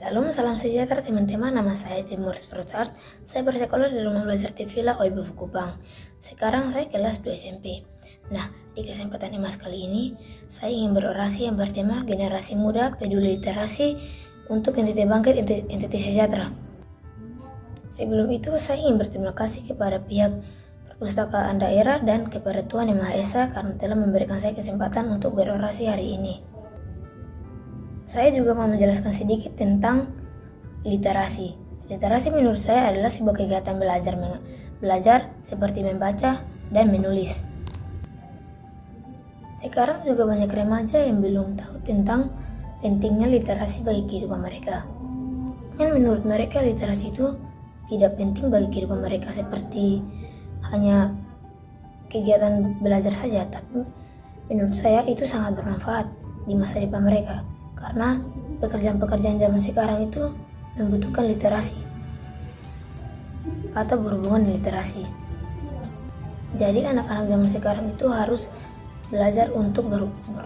Salam sejahtera teman-teman, nama saya Cimur Sprotart. Saya bersekolah di Rumah Belajar Tivila Oibo Kupang. Sekarang saya kelas 2 SMP. Nah, di kesempatan emas kali ini, saya ingin berorasi yang bertema Generasi Muda Peduli Literasi untuk Entitas Bangkit Entitas Sejahtera. Sebelum itu, saya ingin berterima kasih kepada pihak Perpustakaan Daerah dan kepada Tuhan Yang Maha Esa karena telah memberikan saya kesempatan untuk berorasi hari ini. Saya juga mau menjelaskan sedikit tentang literasi. Literasi menurut saya adalah sebuah kegiatan belajar seperti membaca dan menulis. Sekarang juga banyak remaja yang belum tahu tentang pentingnya literasi bagi kehidupan mereka. Dan menurut mereka literasi itu tidak penting bagi kehidupan mereka seperti hanya kegiatan belajar saja, tapi menurut saya itu sangat bermanfaat di masa depan mereka. Karena pekerjaan-pekerjaan zaman sekarang itu membutuhkan literasi atau berhubungan dengan literasi. Jadi anak-anak zaman sekarang itu harus belajar untuk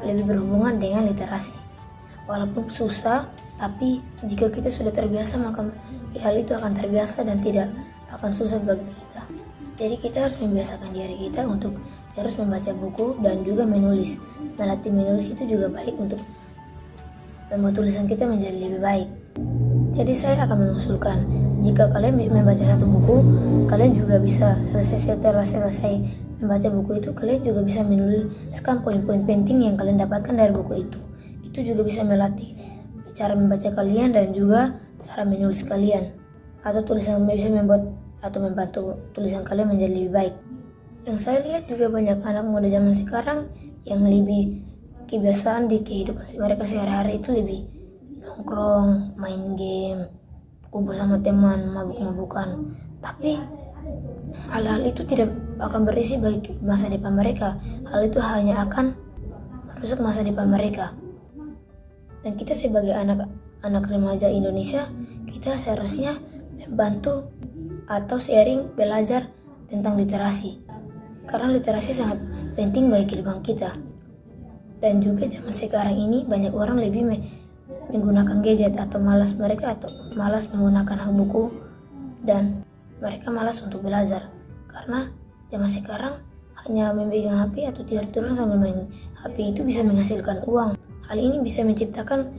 lebih berhubungan dengan literasi. Walaupun susah, tapi jika kita sudah terbiasa maka hal itu akan terbiasa dan tidak akan susah bagi kita. Jadi kita harus membiasakan diri kita untuk terus membaca buku dan juga menulis. Melatih menulis itu juga baik untuk membuat tulisan kita menjadi lebih baik. Jadi saya akan mengusulkan, jika kalian membaca satu buku, kalian juga bisa setelah selesai membaca buku itu, kalian juga bisa menuliskan poin-poin penting yang kalian dapatkan dari buku itu. Itu juga bisa melatih cara membaca kalian dan juga cara menulis kalian. Atau tulisan bisa membuat atau membantu tulisan kalian menjadi lebih baik. Yang saya lihat juga banyak anak muda zaman sekarang yang lebih kebiasaan di kehidupan mereka sehari-hari itu lebih nongkrong, main game, kumpul sama teman, mabuk-mabukan. Tapi hal-hal itu tidak akan berisi bagi masa depan mereka. Hal itu hanya akan merusak masa depan mereka. Dan kita sebagai anak remaja Indonesia, kita seharusnya membantu atau sharing belajar tentang literasi. Karena literasi sangat penting bagi kehidupan kita. Dan juga zaman sekarang ini banyak orang lebih menggunakan gadget atau malas menggunakan buku dan mereka malas untuk belajar karena zaman sekarang hanya memegang HP atau tidur sambil main HP itu bisa menghasilkan uang. Hal ini bisa menciptakan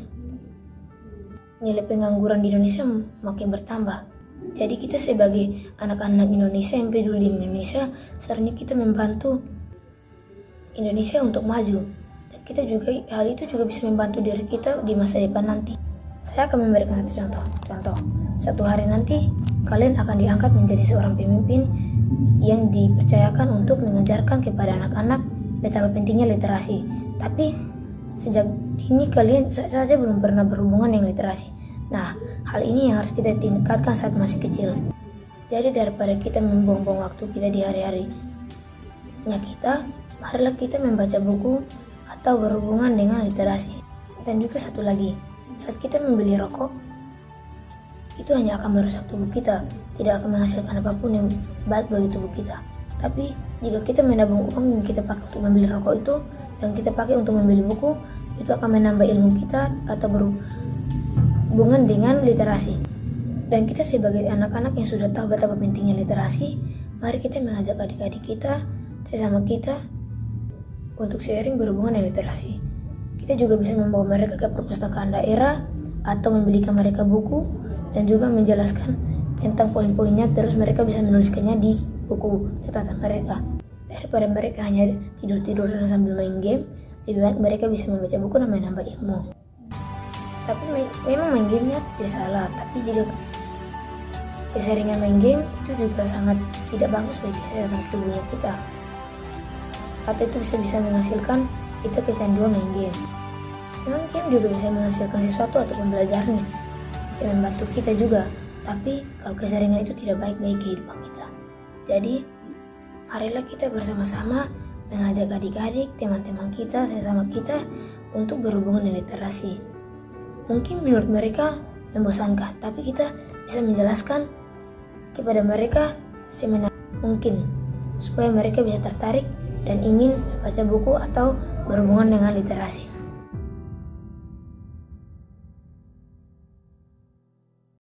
nilai pengangguran di Indonesia makin bertambah. Jadi kita sebagai anak-anak Indonesia yang peduli di Indonesia, seharusnya kita membantu Indonesia untuk maju. Kita juga hal itu juga bisa membantu diri kita di masa depan nanti. Saya akan memberikan satu contoh. Suatu hari nanti kalian akan diangkat menjadi seorang pemimpin yang dipercayakan untuk mengajarkan kepada anak-anak betapa pentingnya literasi. Tapi sejak dini kalian saja belum pernah berhubungan dengan literasi. Nah, hal ini yang harus kita tingkatkan saat masih kecil. Jadi daripada kita membuang-buang waktu kita di hari-harinya kita, marilah kita membaca buku atau berhubungan dengan literasi. Dan juga satu lagi, saat kita membeli rokok, itu hanya akan merusak tubuh kita, tidak akan menghasilkan apapun yang baik bagi tubuh kita. Tapi jika kita menabung uang yang kita pakai untuk membeli rokok itu dan kita pakai untuk membeli buku, itu akan menambah ilmu kita atau berhubungan dengan literasi. Dan kita sebagai anak-anak yang sudah tahu betapa pentingnya literasi, mari kita mengajak adik-adik kita, sesama kita untuk sharing berhubungan dengan literasi. Kita juga bisa membawa mereka ke perpustakaan daerah atau membelikan mereka buku dan juga menjelaskan tentang poin-poinnya, terus mereka bisa menuliskannya di buku catatan mereka. Daripada mereka hanya tidur-tidur sambil main game, lebih baik mereka bisa membaca buku dan menambah ilmu. Tapi memang main gamenya tidak salah, tapi jika keseringan main game itu juga sangat tidak bagus bagi kesehatan tubuhnya kita. Atau itu bisa menghasilkan kita kecanduan main game. Memang game juga bisa menghasilkan sesuatu atau pembelajaran yang membantu kita juga. Tapi kalau keseringan itu tidak baik bagi kehidupan kita. Jadi marilah kita bersama-sama mengajak adik-adik, teman-teman kita, sesama kita untuk berhubungan dengan literasi. Mungkin menurut mereka membosankan, tapi kita bisa menjelaskan kepada mereka semenarik mungkin supaya mereka bisa tertarik dan ingin membaca buku atau berhubungan dengan literasi.